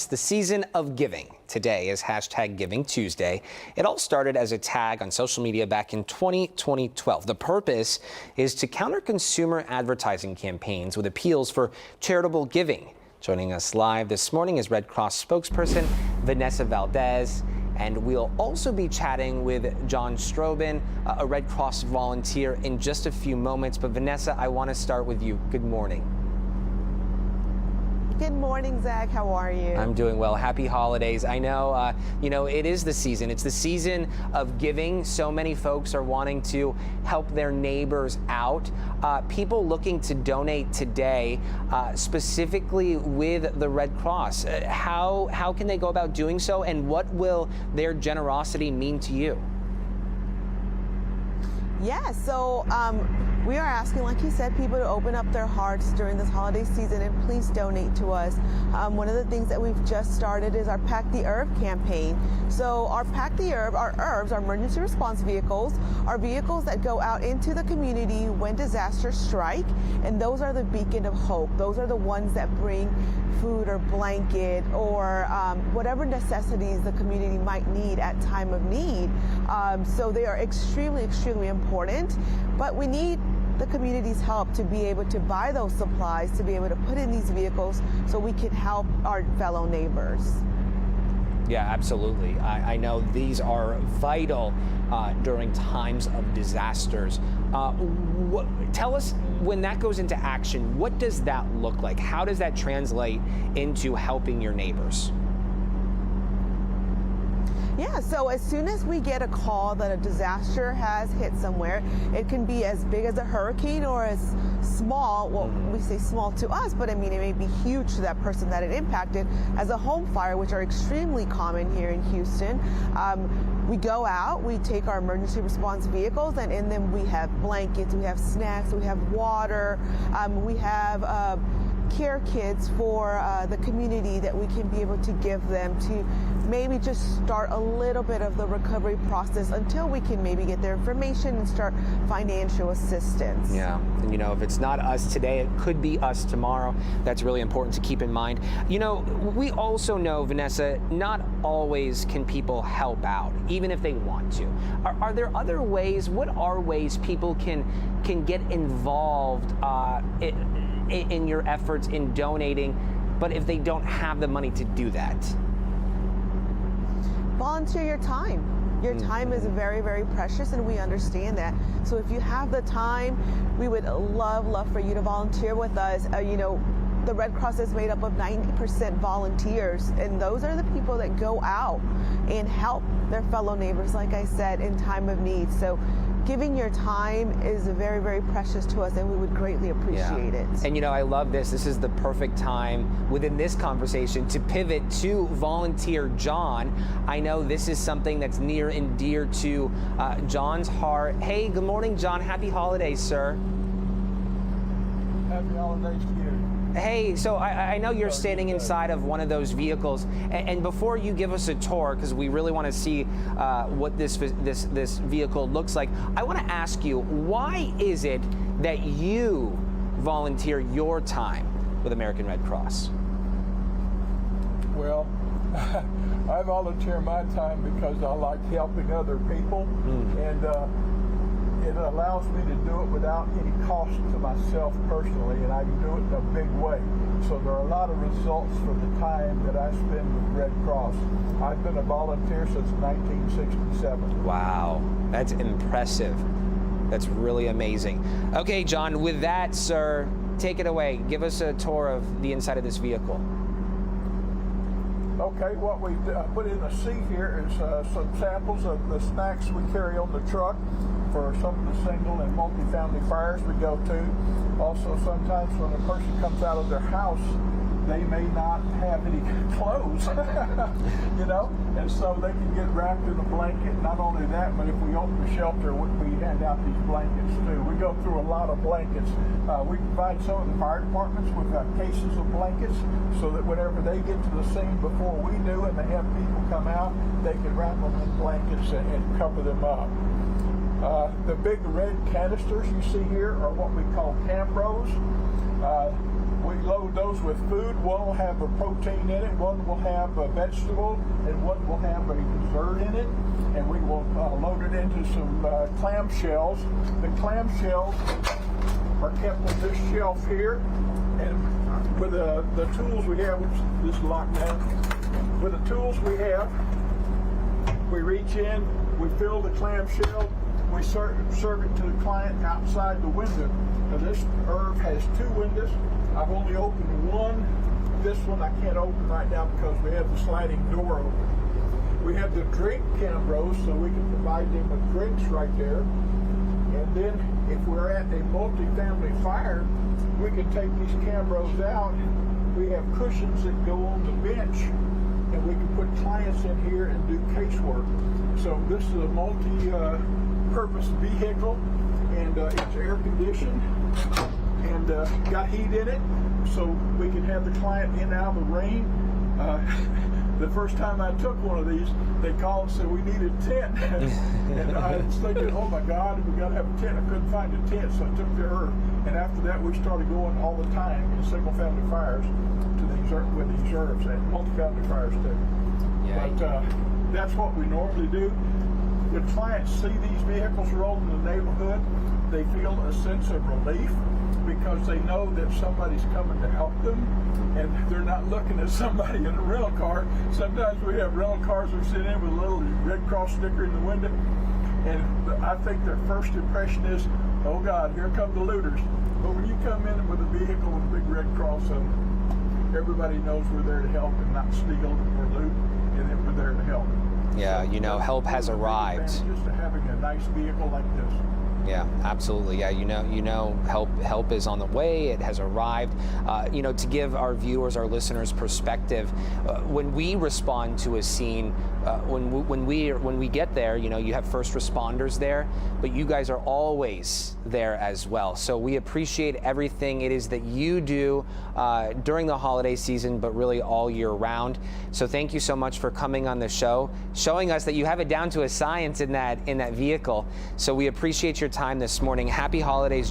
It's the season of giving. Today is hashtag Giving Tuesday. It all started as a tag on social media back in 2012. The purpose is to counter consumer advertising campaigns with appeals for charitable giving. Joining us live this morning is Red Cross spokesperson Vanessa Valdez. And we'll also be chatting with John Strobin, a Red Cross volunteer, in just a few moments. But Vanessa, I want to start with you. Good morning. Good morning, Zach. How are you? I'm doing well. Happy holidays. I know, it is the season. It's the season of giving. So many folks are wanting to help their neighbors out. People looking to donate today, specifically with the Red Cross. How can they go about doing so, and what will their generosity mean to you? Yeah, so we are asking, like you said, people to open up their hearts during this holiday season and please donate to us. One of the things that we've just started is our Pack the Herb campaign. So our Pack the Herb, our herbs, our emergency response vehicles, are vehicles that go out into the community when disasters strike, and those are the beacon of hope. Those are the ones that bring food or blanket or whatever necessities the community might need at time of need. So they are extremely, extremely important, but we need the community's help to be able to buy those supplies, to be able to put in these vehicles so we can help our fellow neighbors. Yeah, absolutely. I know these are vital during times of disasters. Tell us, when that goes into action, what does that look like? How does that translate into helping your neighbors? Yeah, so as soon as we get a call that a disaster has hit somewhere, it can be as big as a hurricane or as small, well, we say small to us, but I mean, it may be huge to that person that it impacted, as a home fire, which are extremely common here in Houston. We go out, we take our emergency response vehicles, and in them we have blankets, we have snacks, we have water, we have care kits for the community that we can be able to give them to maybe just start a little bit of the recovery process until we can maybe get their information and start financial assistance. Yeah, and if it's not us today, it could be us tomorrow. That's really important to keep in mind. We also know, Vanessa, not always can people help out, even if they want to. Are there other ways? What are ways people can get involved in your efforts in donating, but if they don't have the money to do that? Volunteer your time. Your time is very, very precious, and we understand that. So if you have the time, we would love for you to volunteer with us. The Red Cross is made up of 90% volunteers, and those are the people that go out and help their fellow neighbors, like I said, in time of need. So giving your time is very, very precious to us, and we would greatly appreciate it. And I love this. This is the perfect time within this conversation to pivot to volunteer John. I know this is something that's near and dear to John's heart. Hey, good morning, John. Happy holidays, sir. Happy holidays to you. Hey, so I know you're standing inside of one of those vehicles, and before you give us a tour, because we really want to see what this vehicle looks like, I want to ask you, why is it that you volunteer your time with American Red Cross? Well, I volunteer my time because I like helping other people, and it allows me to do it without any cost to myself personally, and I can do it in a big way. So there are a lot of results from the time that I spend with Red Cross. I've been a volunteer since 1967. Wow, that's impressive. That's really amazing. Okay, John, with that, sir, take it away. Give us a tour of the inside of this vehicle. Okay, what we put in the seat here is some samples of the snacks we carry on the truck for some of the single and multi-family fires we go to. Also, sometimes when a person comes out of their house, they may not have any clothes, and so they can get wrapped in a blanket. Not only that, but if we open the shelter, we hand out these blankets too. We go through a lot of blankets. We provide some of the fire departments with cases of blankets so that whenever they get to the scene before we do and they have people come out, they can wrap them in blankets and cover them up. The big red canisters you see here are what we call Cambros. We load those with food. One will have a protein in it, one will have a vegetable, and one will have a dessert in it. And we will load it into some clam shells. The clam shells are kept on this shelf here. And with the tools we have, which this is locked down, with the tools we have, we reach in, we fill the clam shell, we serve it to the client outside the window. Now this herb has 2 windows. I've only opened one. This one I can't open right now because we have the sliding door open. We have the drink cambros, so we can provide them with drinks right there. And then if we're at a multi-family fire, we can take these cambros out. We have cushions that go on the bench, and we can put clients in here and do casework. So this is a multi-purpose vehicle, and it's air conditioned and got heat in it, so we can have the client in and out of the rain. The first time I took one of these, they called and said we need a tent. And I was thinking, oh my God, we got to have a tent. I couldn't find a tent, so I took the herb. And after that, we started going all the time in single-family fires with these herbs, and multi-family fires too. Yeah. But that's what we normally do. When clients see these vehicles roll in the neighborhood, they feel a sense of relief because they know that somebody's coming to help them, and they're not looking at somebody in a rental car. Sometimes we have rental cars that sit in with a little Red Cross sticker in the window, and I think their first impression is, oh God, here come the looters. But when you come in with a vehicle with a big Red Cross on it, everybody knows we're there to help and not steal or loot, and that we're there to help. Yeah, you know, help has arrived. Just having a nice vehicle like this. Yeah, absolutely. Yeah, you know, help is on the way. It has arrived. You know, to give our viewers, our listeners perspective, when we respond to a scene, when we get there, you know, you have first responders there, but you guys are always there as well. So we appreciate everything it is that you do during the holiday season, but really all year round. So thank you so much for coming on the show, showing us that you have it down to a science in that vehicle. So we appreciate your time this morning. Happy holidays.